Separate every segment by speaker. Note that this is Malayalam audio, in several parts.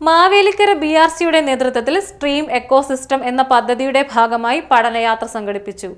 Speaker 1: മാവേലിക്കര BRCയുടെ നേതൃത്വത്തിൽ സ്ട്രീം എക്കോസിസ്റ്റം എന്ന പദ്ധതിയുടെ ഭാഗമായി പഠനയാത്ര സംഘടിപ്പിച്ചു.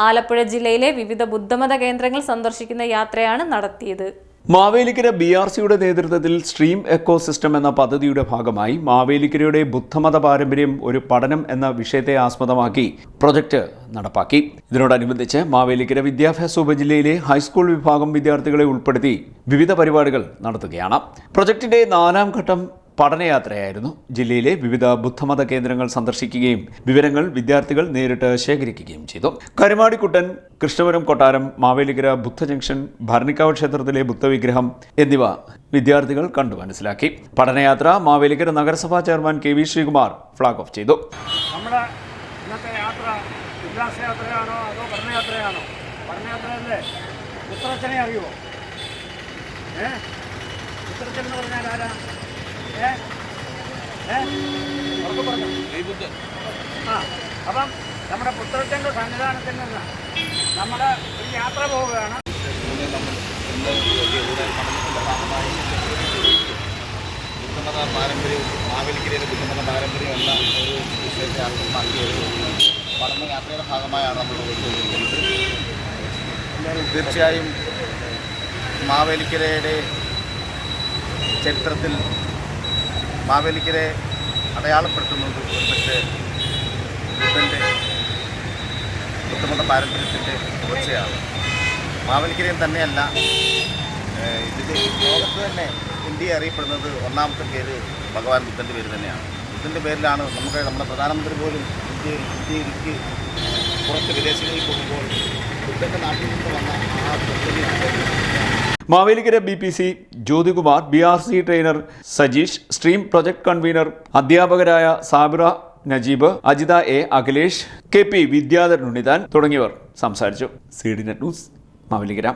Speaker 1: ആലപ്പുഴ ജില്ലയിലെ വിവിധ ബുദ്ധമത കേന്ദ്രങ്ങൾ സന്ദർശിക്കുന്ന യാത്രയാണ് നടത്തിയത്.
Speaker 2: മാവേലിക്കര BRCയുടെ നേതൃത്വത്തിൽ സ്ട്രീം എക്കോസിസ്റ്റം എന്ന പദ്ധതിയുടെ ഭാഗമായി മാവേലിക്കരയുടെ ബുദ്ധമത പാരമ്പര്യം ഒരു പഠനം എന്ന വിഷയത്തെ ആസ്പദമാക്കി പ്രൊജക്ട് നടപ്പാക്കി. ഇതിനോടനുബന്ധിച്ച് മാവേലിക്കര വിദ്യാഭ്യാസ ഉപജില്ലയിലെ ഹൈസ്കൂൾ വിഭാഗം വിദ്യാർത്ഥികളെ ഉൾപ്പെടുത്തി വിവിധ പരിപാടികൾ നടത്തുകയാണ്. പ്രൊജക്ടിന്റെ 4ാം ഘട്ടം പഠനയാത്രയായിരുന്നു. ജില്ലയിലെ വിവിധ ബുദ്ധമത കേന്ദ്രങ്ങൾ സന്ദർശിക്കുകയും വിവരങ്ങൾ വിദ്യാർത്ഥികൾ നേരിട്ട് ശേഖരിക്കുകയും ചെയ്തു. കരുമാടിക്കുട്ടൻ, കൃഷ്ണപുരം കൊട്ടാരം, മാവേലിക്കര ബുദ്ധ ജംഗ്ഷൻ, ഭരണിക്കാവ് ക്ഷേത്രത്തിലെ ബുദ്ധവിഗ്രഹം എന്നിവ വിദ്യാർത്ഥികൾ കണ്ടു മനസ്സിലാക്കി. പഠനയാത്ര മാവേലിക്കര നഗരസഭാ chairman KV Sreekumar flag off ചെയ്തു.
Speaker 3: നമ്മുടെ ഇന്നത്തെ യാത്ര ഉല്ലാസയാത്രയാണോ അതോ പഠനയാത്രയാണോ? പഠനയാത്രയല്ലേ? പുത്രച്ചനെ അറിയുമോ? പുത്രച്ചൻ എന്ന് പറഞ്ഞാൽ ആരാ? അപ്പം നമ്മുടെ പുത്രച്ചൻ്റെ സന്നിധാനത്തിൽ നിന്ന് നമ്മുടെ ഒരു യാത്ര പോവുകയാണ്.
Speaker 4: ബുദ്ധമത പാരമ്പര്യവും മാവേലിക്കരയിലെ ബുദ്ധമത പാരമ്പര്യം എന്ന ഒരു വിഷയത്തെ ആസ്പദമാക്കിയ ഒരു പഠനയാത്രയുടെ ഭാഗമായാണ് നമ്മൾ പോയിക്കൊണ്ടിരിക്കുന്നത്. തീർച്ചയായും മാവേലിക്കരയുടെ ചരിത്രത്തിൽ മാവേലിക്കരയെ അടയാളപ്പെടുത്തുന്നത് ഒരുപക്ഷെ ബുദ്ധമത പാരമ്പര്യത്തിൻ്റെ തുടർച്ചയാണ്. മാവേലിക്കരയിൽ തന്നെയല്ല, ഇതിൻ്റെ ലോകത്ത് തന്നെ ഇന്ത്യ അറിയപ്പെടുന്നത് 1ാമത്തെ പേര് ഭഗവാൻ ബുദ്ധൻ്റെ പേര് തന്നെയാണ്. ബുദ്ധൻ്റെ പേരിലാണ് നമ്മുടെ പ്രധാനമന്ത്രി പോലും ഇന്ത്യയിലേക്ക് പുറത്ത് വിദേശങ്ങളിൽ പോകുമ്പോൾ ബുദ്ധൻ്റെ നാട്ടിൽ നിന്ന് വന്ന ആ ബുദ്ധനെയാണ്.
Speaker 2: Mavelikara BPC Jyothikumar, BRC trainer Sajeesh, stream project convener അധ്യാപകരായ സാബിറ, നജീബ്, അജിത A, അഖിലേഷ്, KP വിദ്യാധർ ഉണ്ണിതാൻ തുടങ്ങിയവർ സംസാരിച്ചു. CDNet news, Mavelikkara.